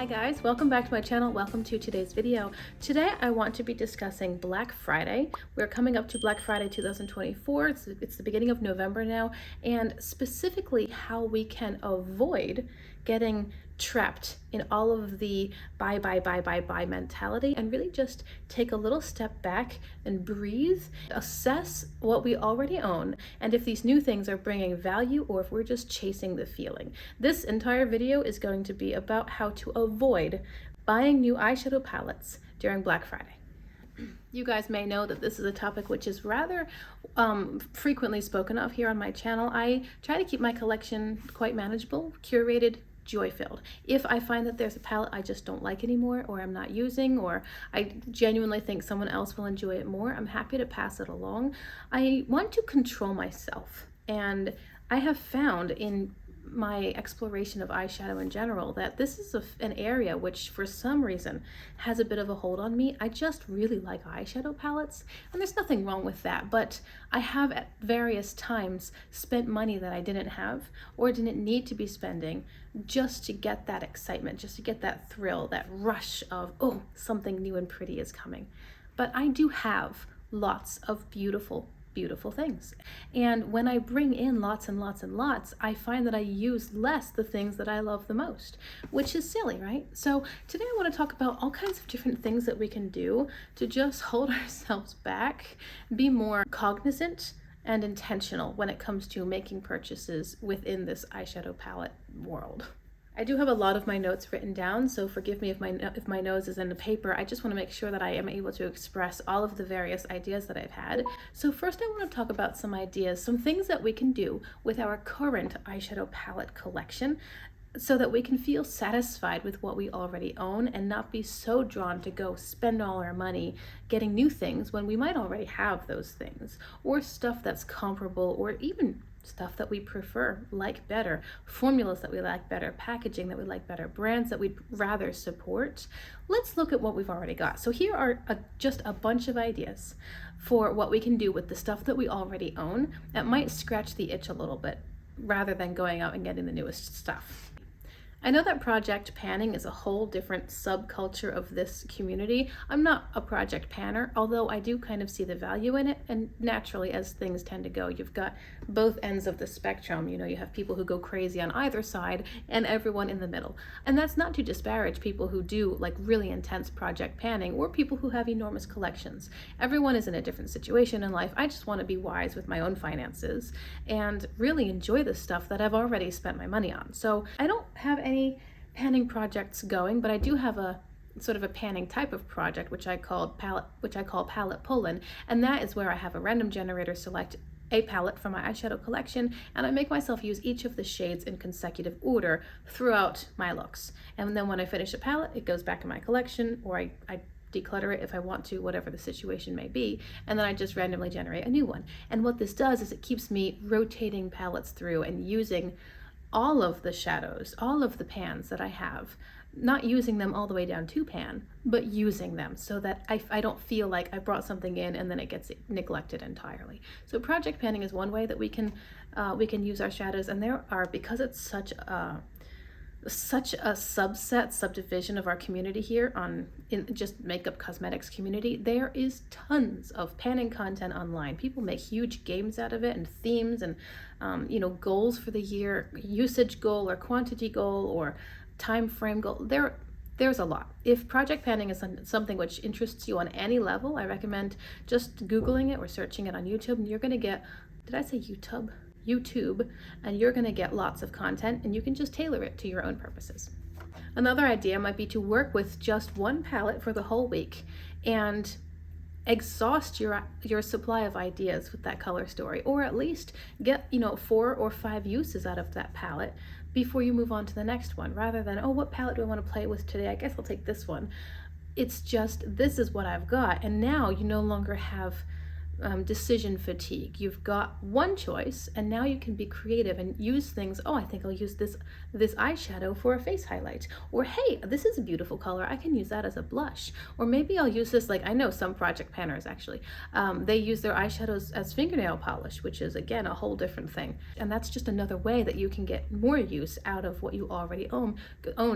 Hi guys, welcome back to my channel. Welcome to today's video. Today I want to be discussing Black Friday. We're coming up to Black Friday 2024. It's the beginning of November now, and specifically how we can avoid getting trapped in all of the buy mentality and really just take a little step back and breathe, assess what we already own, and if these new things are bringing value or if we're just chasing the feeling. This entire video is going to be about how to avoid buying new eyeshadow palettes during Black Friday. You guys may know that this is a topic which is rather frequently spoken of here on my channel. I try to keep my collection quite manageable, curated, joy-filled. If I find that there's a palette I just don't like anymore, or I'm not using, or I genuinely think someone else will enjoy it more, I'm happy to pass it along. I want to control myself, and I have found in my exploration of eyeshadow in general that this is an area which for some reason has a bit of a hold on me. I just really like eyeshadow palettes, and there's nothing wrong with that, but I have at various times spent money that I didn't have or didn't need to be spending just to get that excitement, just to get that thrill, that rush of, oh, something new and pretty is coming. But I do have lots of beautiful things. And when I bring in lots and lots and lots, I find that I use less the things that I love the most, which is silly, right? So today I want to talk about all kinds of different things that we can do to just hold ourselves back, be more cognizant and intentional when it comes to making purchases within this eyeshadow palette world. I do have a lot of my notes written down, so forgive me if my nose is in the paper. I just want to make sure that I am able to express all of the various ideas that I've had. So first I want to talk about some ideas, some things that we can do with our current eyeshadow palette collection so that we can feel satisfied with what we already own and not be so drawn to go spend all our money getting new things when we might already have those things, or stuff that's comparable, or even stuff that we prefer, like better, formulas that we like better, packaging that we like better, brands that we'd rather support. Let's look at what we've already got. So here are just a bunch of ideas for what we can do with the stuff that we already own that might scratch the itch a little bit rather than going out and getting the newest stuff. I know that project panning is a whole different subculture of this community. I'm not a project panner, although I do kind of see the value in it, and naturally, as things tend to go, you've got both ends of the spectrum. You know, you have people who go crazy on either side and everyone in the middle. And that's not to disparage people who do like really intense project panning or people who have enormous collections. Everyone is in a different situation in life. I just want to be wise with my own finances and really enjoy the stuff that I've already spent my money on. So I don't have any panning projects going, but I do have a sort of a panning type of project which I call palette pull-in, and that is where I have a random generator select a palette from my eyeshadow collection, and I make myself use each of the shades in consecutive order throughout my looks. And then when I finish a palette, it goes back in my collection, or I declutter it if I want to, whatever the situation may be, and then I just randomly generate a new one. And what this does is it keeps me rotating palettes through and using all of the shadows, all of the pans that I have, not using them all the way down to pan, but using them so that I don't feel like I brought something in and then it gets neglected entirely. So project panning is one way that we can use our shadows, and there are, because it's such a subdivision of our community here in just makeup cosmetics community, there is tons of panning content online. People make huge games out of it and themes and goals for the year, usage goal or quantity goal or time frame goal. There's a lot. If project panning is something which interests you on any level, I recommend just Googling it or searching it on YouTube, and you're gonna get, did I say YouTube, and you're going to get lots of content, and you can just tailor it to your own purposes. Another idea might be to work with just one palette for the whole week and exhaust your supply of ideas with that color story, or at least get 4 or 5 uses out of that palette before you move on to the next one, rather than, oh, what palette do I want to play with today? I guess I'll take this one. It's just, this is what I've got, and now you no longer have decision fatigue. You've got one choice, and now you can be creative and use things. Oh, I think I'll use this eyeshadow for a face highlight. Or hey, this is a beautiful color, I can use that as a blush. Or maybe I'll use this, like I know some project planners actually, they use their eyeshadows as fingernail polish, which is again a whole different thing. And that's just another way that you can get more use out of what you already own.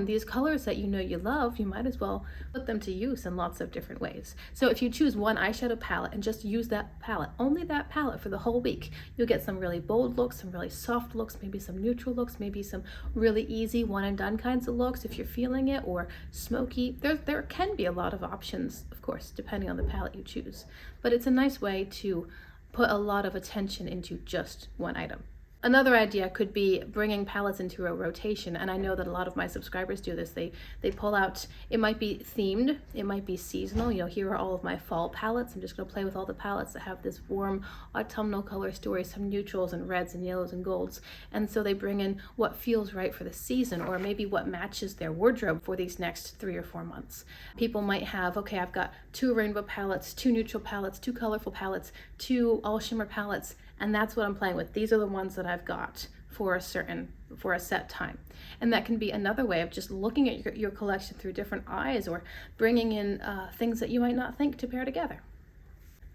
These colors that you know you love, you might as well put them to use in lots of different ways. So if you choose one eyeshadow palette and just use that palette, only that palette for the whole week, you'll get some really bold looks, some really soft looks, maybe some neutral looks, maybe some really easy one and done kinds of looks if you're feeling it, or smoky. There can be a lot of options, of course, depending on the palette you choose, but it's a nice way to put a lot of attention into just one item. Another idea could be bringing palettes into a rotation, and I know that a lot of my subscribers do this. They pull out, it might be themed, it might be seasonal. You know, here are all of my fall palettes. I'm just going to play with all the palettes that have this warm autumnal color story, some neutrals and reds and yellows and golds. And so they bring in what feels right for the season, or maybe what matches their wardrobe for these next 3 or 4 months. People might have, okay, I've got 2 rainbow palettes, 2 neutral palettes, 2 colorful palettes, 2 all shimmer palettes, and that's what I'm playing with. These are the ones that I've got for a set time. And that can be another way of just looking at your collection through different eyes, or bringing in things that you might not think to pair together.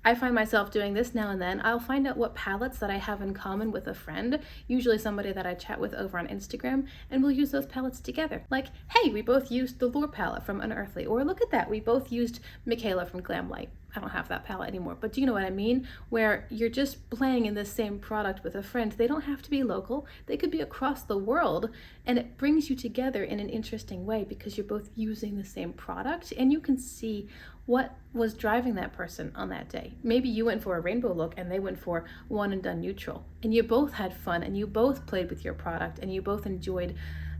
I find myself doing this now and then. I'll find out what palettes that I have in common with a friend, usually somebody that I chat with over on Instagram, and we'll use those palettes together. Like, hey, we both used the Lure palette from Unearthly, or look at that, we both used Michaela from Glamlight. I don't have that palette anymore, but do you know what I mean? Where you're just playing in the same product with a friend. They don't have to be local, they could be across the world, and it brings you together in an interesting way because you're both using the same product, and you can see what was driving that person on that day. Maybe you went for a rainbow look and they went for one and done neutral, and you both had fun, and you both played with your product, and you both enjoyed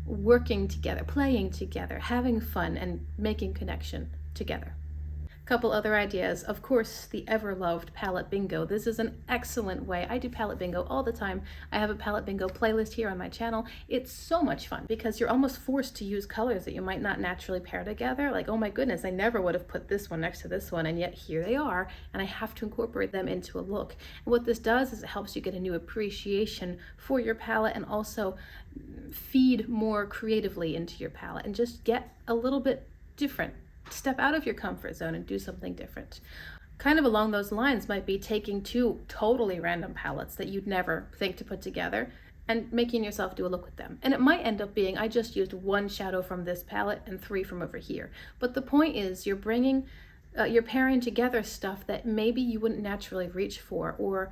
working together, playing together, having fun, and making connection together. Couple other ideas, of course, the ever-loved palette bingo. This is an excellent way. I do palette bingo all the time. I have a palette bingo playlist here on my channel. It's so much fun because you're almost forced to use colors that you might not naturally pair together. Like, oh my goodness, I never would have put this one next to this one, and yet here they are, and I have to incorporate them into a look. And what this does is it helps you get a new appreciation for your palette, and also feed more creatively into your palette, and just get a little bit different. Step out of your comfort zone and do something different. Kind of along those lines might be taking 2 totally random palettes that you'd never think to put together and making yourself do a look with them. And it might end up being, I just used 1 shadow from this palette and 3 from over here. But the point is, you're bringing, you're pairing together stuff that maybe you wouldn't naturally reach for, or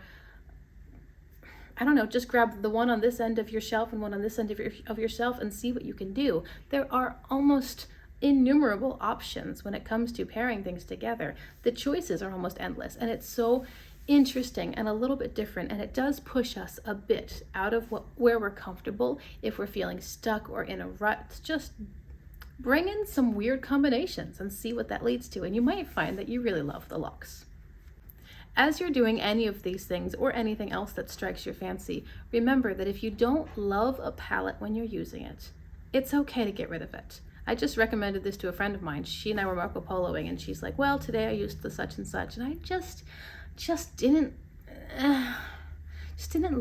I don't know, just grab the one on this end of your shelf and one on this end of your shelf and see what you can do. There are almost innumerable options when it comes to pairing things together. The choices are almost endless, and it's so interesting and a little bit different, and it does push us a bit out of where we're comfortable. If we're feeling stuck or in a rut, just bring in some weird combinations and see what that leads to, and you might find that you really love the looks. As you're doing any of these things, or anything else that strikes your fancy, remember that if you don't love a palette when you're using it, it's okay to get rid of it. I just recommended this to a friend of mine. She and I were Marco Poloing, and she's like, well, today I used the such and such, and I just didn't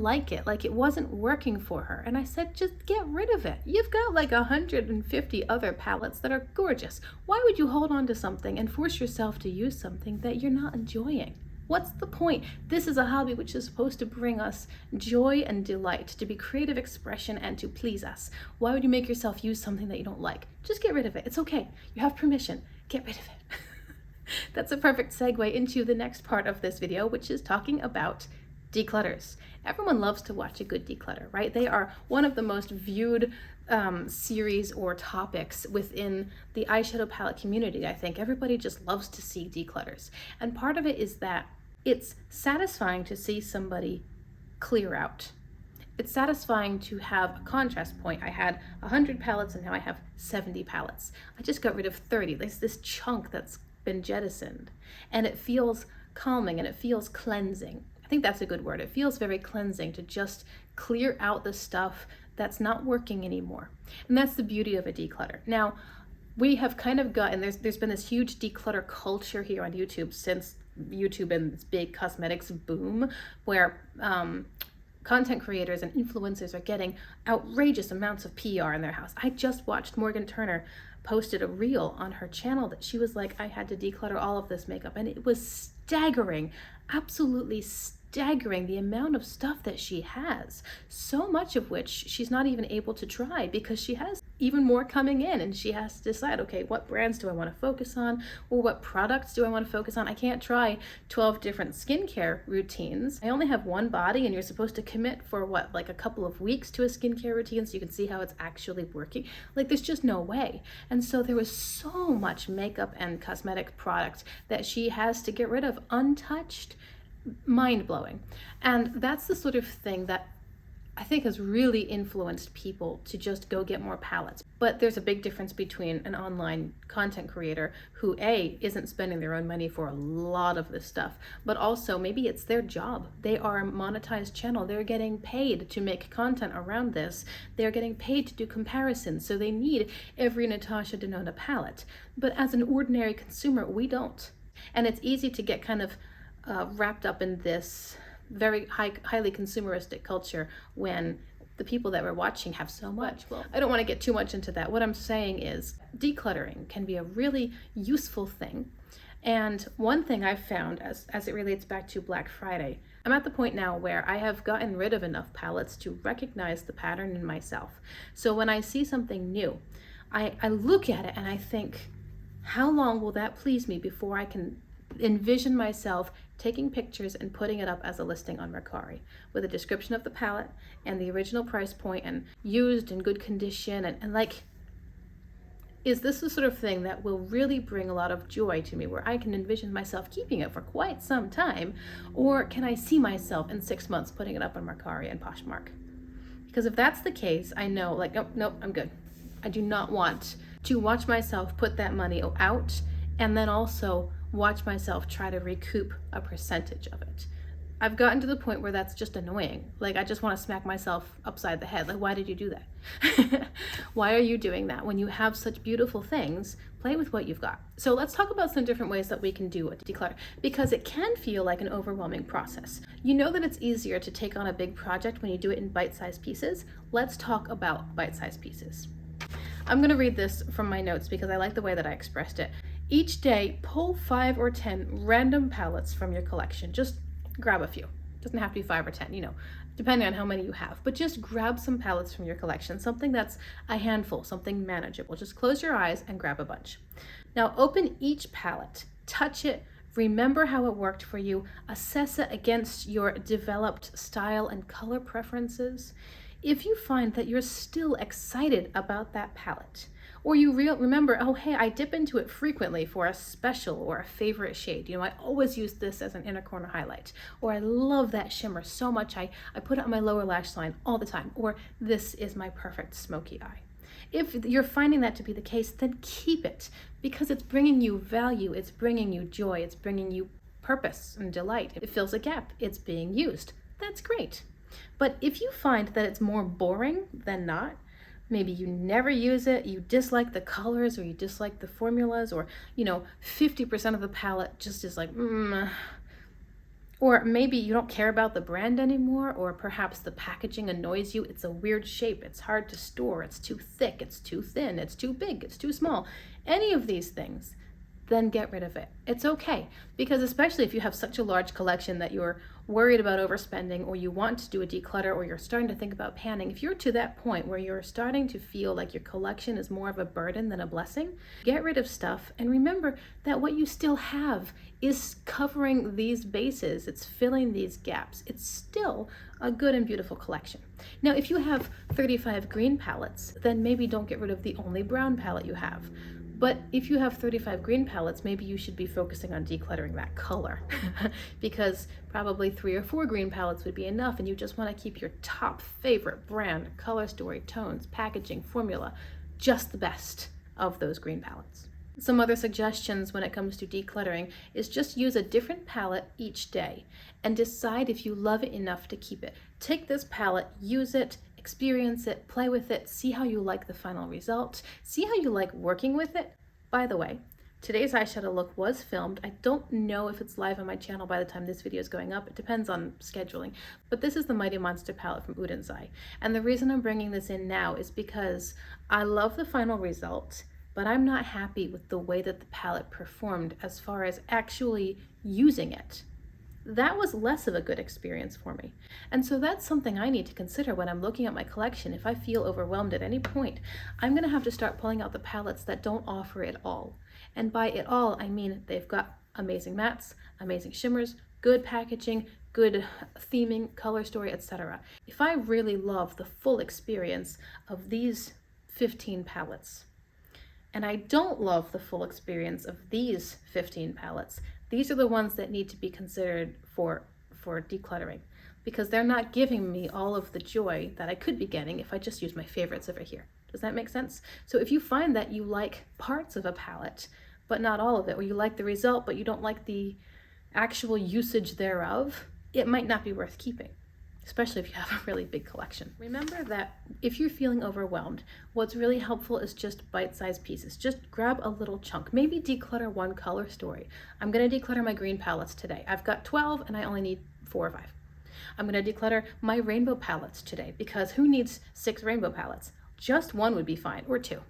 like it. Like, it wasn't working for her. And I said, just get rid of it. You've got like 150 other palettes that are gorgeous. Why would you hold on to something and force yourself to use something that you're not enjoying? What's the point? This is a hobby which is supposed to bring us joy and delight, to be creative expression and to please us. Why would you make yourself use something that you don't like? Just get rid of it. It's okay. You have permission. Get rid of it. That's a perfect segue into the next part of this video, which is talking about declutters. Everyone loves to watch a good declutter, right? They are one of the most viewed series or topics within the eyeshadow palette community. I think everybody just loves to see declutters. And part of it is that it's satisfying to see somebody clear out. It's satisfying to have a contrast point. I had 100 palettes and now I have 70 palettes. I just got rid of 30. There's this chunk that's been jettisoned, and it feels calming and it feels cleansing. I think that's a good word. It feels very cleansing to just clear out the stuff that's not working anymore. And that's the beauty of a declutter. Now, we have kind of gotten, there's been this huge declutter culture here on YouTube since YouTube and this big cosmetics boom where content creators and influencers are getting outrageous amounts of PR in their house. I just watched Morgan Turner posted a reel on her channel that she was like, I had to declutter all of this makeup, and it was staggering, absolutely staggering, the amount of stuff that she has, so much of which she's not even able to try because she has even more coming in, and she has to decide, okay, what brands do I want to focus on, or what products do I want to focus on? I can't try 12 different skincare routines. I only have one body, and you're supposed to commit for what, like a couple of weeks to a skincare routine so you can see how it's actually working. Like, there's just no way. And so there was so much makeup and cosmetic product that she has to get rid of untouched. Mind-blowing. And that's the sort of thing that I think has really influenced people to just go get more palettes. But there's a big difference between an online content creator who isn't spending their own money for a lot of this stuff, but also maybe it's their job. They are a monetized channel. They're getting paid to make content around this. They're getting paid to do comparisons. So they need every Natasha Denona palette. But as an ordinary consumer, we don't. And it's easy to get kind of wrapped up in this very highly consumeristic culture when the people that we're watching have so much. Well, I don't want to get too much into that. What I'm saying is decluttering can be a really useful thing. And one thing I've found as it relates back to Black Friday, I'm at the point now where I have gotten rid of enough palettes to recognize the pattern in myself. So when I see something new, I look at it and I think, how long will that please me before I can envision myself taking pictures and putting it up as a listing on Mercari with a description of the palette and the original price point and used in good condition, and like, is this the sort of thing that will really bring a lot of joy to me, where I can envision myself keeping it for quite some time? Or can I see myself in 6 months putting it up on Mercari and Poshmark? Because if that's the case, I know, like, nope, I'm good. I do not want to watch myself put that money out and then also watch myself try to recoup a percentage of it. I've gotten to the point where that's just annoying. Like, I just want to smack myself upside the head. Like, why did you do that? Why are you doing that? When you have such beautiful things, play with what you've got. So let's talk about some different ways that we can do a declutter, because it can feel like an overwhelming process. You know that it's easier to take on a big project when you do it in bite-sized pieces. Let's talk about bite-sized pieces. I'm going to read this from my notes because I like the way that I expressed it. Each day, pull 5 or 10 random palettes from your collection. Just grab a few. It doesn't have to be 5 or 10, depending on how many you have. But just grab some palettes from your collection, something that's a handful, something manageable. Just close your eyes and grab a bunch. Now open each palette, touch it, remember how it worked for you, assess it against your developed style and color preferences. If you find that you're still excited about that palette, or you remember, oh, hey, I dip into it frequently for a special or a favorite shade. I always use this as an inner corner highlight. Or I love that shimmer so much, I put it on my lower lash line all the time. Or this is my perfect smoky eye. If you're finding that to be the case, then keep it, because it's bringing you value, it's bringing you joy, it's bringing you purpose and delight. It fills a gap, it's being used. That's great. But if you find that it's more boring than not, maybe you never use it, you dislike the colors, or you dislike the formulas, or 50% of the palette just is like, or maybe you don't care about the brand anymore, or perhaps the packaging annoys you. It's a weird shape, it's hard to store, it's too thick, it's too thin, it's too big, it's too small. Any of these things, then get rid of it. It's okay, because especially if you have such a large collection that you're worried about overspending, or you want to do a declutter, or you're starting to think about panning, if you're to that point where you're starting to feel like your collection is more of a burden than a blessing, get rid of stuff and remember that what you still have is covering these bases, it's filling these gaps. It's still a good and beautiful collection. Now, if you have 35 green palettes, then maybe don't get rid of the only brown palette you have. But if you have 35 green palettes, maybe you should be focusing on decluttering that color because probably 3 or 4 green palettes would be enough, and you just want to keep your top favorite brand, color story, tones, packaging, formula, just the best of those green palettes. Some other suggestions when it comes to decluttering is just use a different palette each day and decide if you love it enough to keep it. Take this palette, use it, experience it, play with it, see how you like the final result, see how you like working with it. By the way, Today's eyeshadow look was filmed. I don't know if it's live on my channel by the time this video is going up. It depends on scheduling. But this is the Mighty Monster palette from Udenzai. And the reason I'm bringing this in now is because I love the final result, but I'm not happy with the way that the palette performed as far as actually using it. That was less of a good experience for me. And so that's something I need to consider when I'm looking at my collection. If I feel overwhelmed at any point, I'm gonna have to start pulling out the palettes that don't offer it all. And by it all, I mean they've got amazing mattes, amazing shimmers, good packaging, good theming, color story, etc. If I really love the full experience of these 15 palettes, and I don't love the full experience of these 15 palettes, these are the ones that need to be considered for decluttering, because they're not giving me all of the joy that I could be getting if I just use my favorites over here. Does that make sense? So if you find that you like parts of a palette, but not all of it, or you like the result, but you don't like the actual usage thereof, it might not be worth keeping, especially if you have a really big collection. Remember that if you're feeling overwhelmed, what's really helpful is just bite-sized pieces. Just grab a little chunk. Maybe declutter one color story. I'm gonna declutter my green palettes today. I've got 12 and I only need 4 or 5. I'm gonna declutter my rainbow palettes today, because who needs 6 rainbow palettes? Just one would be fine, or 2.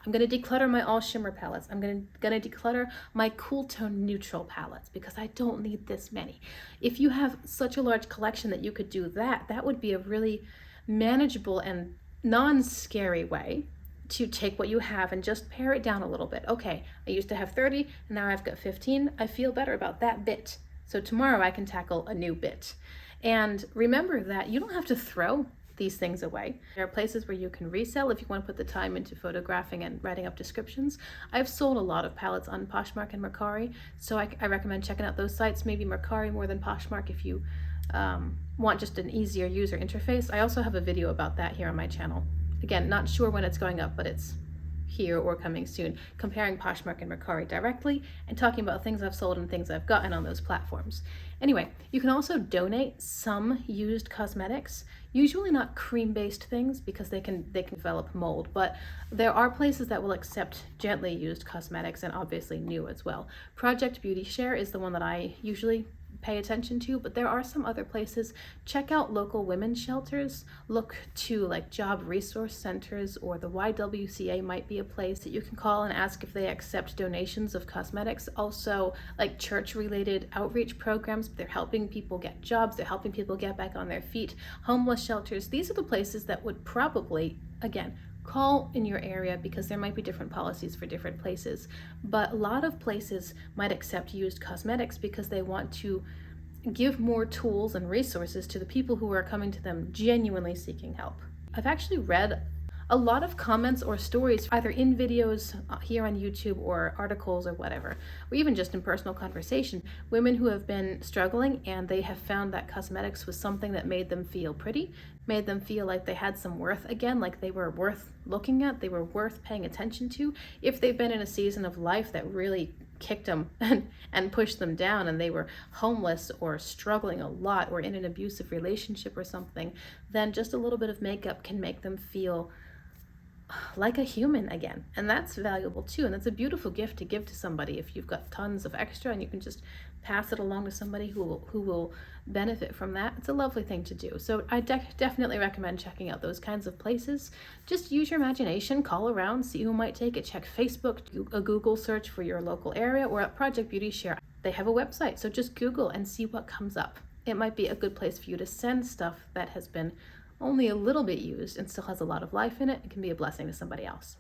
I'm going to declutter my all shimmer palettes. I'm going to declutter my cool tone neutral palettes, because I don't need this many. If you have such a large collection that you could do that, that would be a really manageable and non-scary way to take what you have and just pare it down a little bit. Okay, I used to have 30, and now I've got 15. I feel better about that bit. So tomorrow I can tackle a new bit. And remember that you don't have to throw these things away. There are places where you can resell if you want to put the time into photographing and writing up descriptions. I've sold a lot of palettes on POSHMARK and MERCARI, so I recommend checking out those sites, maybe MERCARI more than POSHMARK if you want just an easier user interface. I also have a video about that here on my channel. Again, not sure when it's going up, but it's here or coming soon, comparing POSHMARK and MERCARI directly and talking about things I've sold and things I've gotten on those platforms. Anyway, you can also donate some used cosmetics, usually not cream-based things because they can develop mold, but there are places that will accept gently used cosmetics, and obviously new as well. Project Beauty Share is the one that I usually pay attention to, but there are some other places. Check out local women's shelters. Look to like job resource centers, or the YWCA might be a place that you can call and ask if they accept donations of cosmetics. Also, like church-related outreach programs, they're helping people get jobs, they're helping people get back on their feet. Homeless shelters, these are the places that would probably, again, call in your area, because there might be different policies for different places. But a lot of places might accept used cosmetics because they want to give more tools and resources to the people who are coming to them genuinely seeking help. I've actually read a lot of comments or stories, either in videos here on YouTube or articles or whatever, or even just in personal conversation, women who have been struggling and they have found that cosmetics was something that made them feel pretty, made them feel like they had some worth again, like they were worth looking at, they were worth paying attention to. If they've been in a season of life that really kicked them and pushed them down, and they were homeless or struggling a lot or in an abusive relationship or something, then just a little bit of makeup can make them feel like a human again, and that's valuable too. And that's a beautiful gift to give to somebody if you've got tons of extra and you can just pass it along to somebody who will benefit from that. It's a lovely thing to do. So I definitely recommend checking out those kinds of places. Just use your imagination, call around, see who might take it. Check Facebook, do a Google search for your local area, or at Project Beauty Share. They have a website, so just Google and see what comes up. It might be a good place for you to send stuff that has been only a little bit used and still has a lot of life in it. It can be a blessing to somebody else.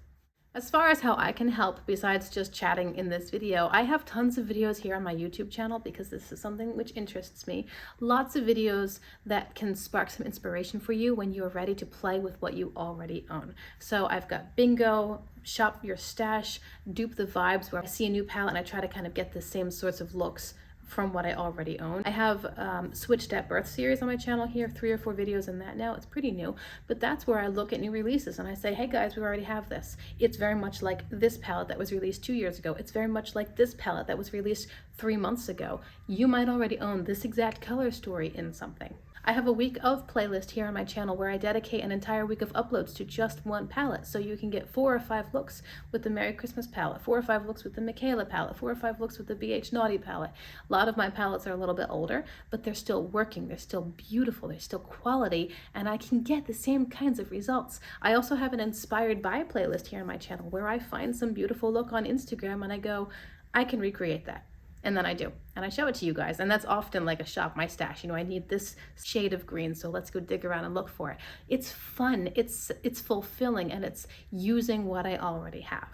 As far as how I can help, besides just chatting in this video, I have tons of videos here on my YouTube channel because this is something which interests me. Lots of videos that can spark some inspiration for you when you are ready to play with what you already own. So I've got bingo, shop your stash, dupe the vibes, where I see a new palette and I try to kind of get the same sorts of looks from what I already own. I have Switched at Birth series on my channel here, 3 or 4 videos in that now. It's pretty new, but that's where I look at new releases and I say, hey guys, we already have this. It's very much like this palette that was released 2 years ago. It's very much like this palette that was released 3 months ago. You might already own this exact color story in something. I have a week of playlist here on my channel where I dedicate an entire week of uploads to just one palette. So you can get 4 or 5 looks with the Merry Christmas palette, 4 or 5 looks with the Michaela palette, 4 or 5 looks with the BH Naughty palette. A lot of my palettes are a little bit older, but they're still working, they're still beautiful, they're still quality, and I can get the same kinds of results. I also have an inspired by playlist here on my channel where I find some beautiful look on Instagram and I go, I can recreate that. And then I do, and I show it to you guys. And that's often like a shop my stash. I need this shade of green, so let's go dig around and look for it. It's fun, it's fulfilling, and it's using what I already have.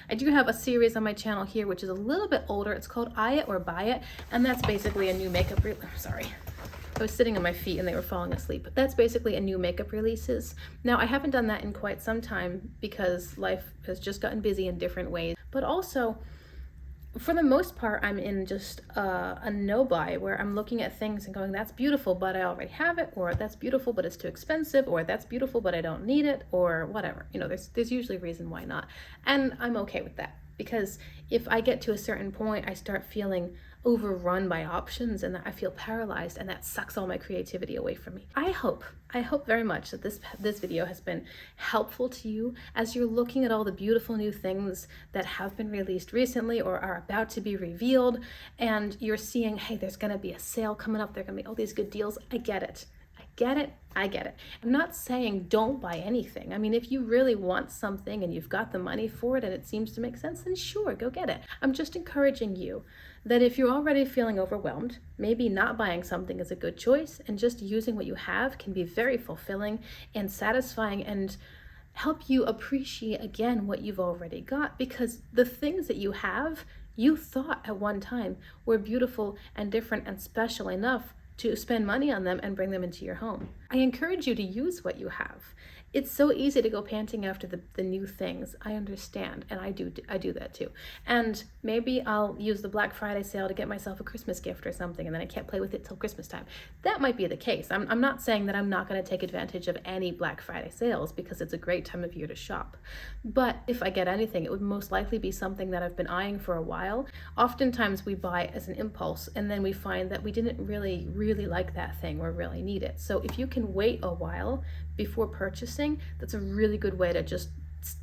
I do have a series on my channel here, which is a little bit older. It's called Eye It or Buy It, and that's basically a new makeup sorry. I was sitting on my feet and they were falling asleep. But that's basically a new makeup releases. Now, I haven't done that in quite some time because life has just gotten busy in different ways. But also, for the most part, I'm in just a no-buy where I'm looking at things and going, that's beautiful, but I already have it, or that's beautiful, but it's too expensive, or that's beautiful, but I don't need it, or whatever. There's usually a reason why not. And I'm okay with that, because if I get to a certain point, I start feeling overrun by options and I feel paralyzed, and that sucks all my creativity away from me. I hope very much that this video has been helpful to you as you're looking at all the beautiful new things that have been released recently or are about to be revealed, and you're seeing, hey, there's gonna be a sale coming up, there are gonna be all these good deals. I get it. I get it. I'm not saying don't buy anything. I mean, if you really want something and you've got the money for it and it seems to make sense, then sure, go get it. I'm just encouraging you that if you're already feeling overwhelmed, maybe not buying something is a good choice, and just using what you have can be very fulfilling and satisfying and help you appreciate again what you've already got, because the things that you have, you thought at one time were beautiful and different and special enough to spend money on them and bring them into your home. I encourage you to use what you have. It's so easy to go panting after the new things. I understand, and I do that too. And maybe I'll use the Black Friday sale to get myself a Christmas gift or something, and then I can't play with it till Christmas time. That might be the case. I'm not saying that I'm not going to take advantage of any Black Friday sales, because it's a great time of year to shop. But if I get anything, it would most likely be something that I've been eyeing for a while. Oftentimes we buy as an impulse, and then we find that we didn't really like that thing or really need it. So if you can wait a while before purchasing, that's a really good way to just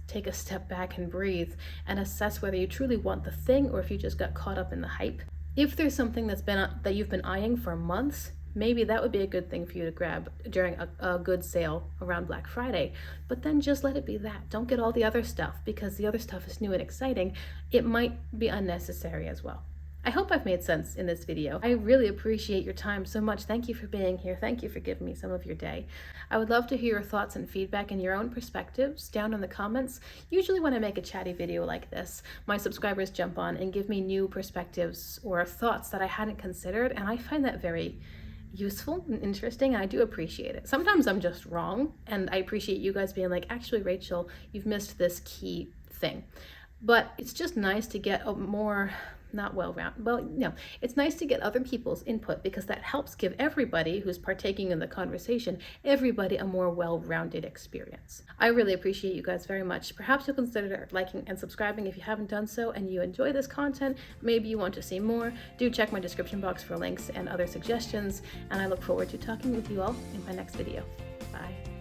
take a step back and breathe and assess whether you truly want the thing or if you just got caught up in the hype. If there's something that you've been eyeing for months, maybe that would be a good thing for you to grab during a good sale around Black Friday. But then just let it be that. Don't get all the other stuff, because the other stuff is new and exciting. It might be unnecessary as well. I hope I've made sense in this video. I really appreciate your time so much. Thank you for being here. Thank you for giving me some of your day. I would love to hear your thoughts and feedback and your own perspectives down in the comments. Usually when I make a chatty video like this, my subscribers jump on and give me new perspectives or thoughts that I hadn't considered, and I find that very useful and interesting, and I do appreciate it. Sometimes I'm just wrong, and I appreciate you guys being like, actually, Rachel, you've missed this key thing. But it's just nice to get a more it's nice to get other people's input, because that helps give everybody who's partaking in the conversation, everybody a more well-rounded experience. I really appreciate you guys very much. Perhaps you'll consider liking and subscribing if you haven't done so and you enjoy this content. Maybe you want to see more. Do check my description box for links and other suggestions, and I look forward to talking with you all in my next video. Bye.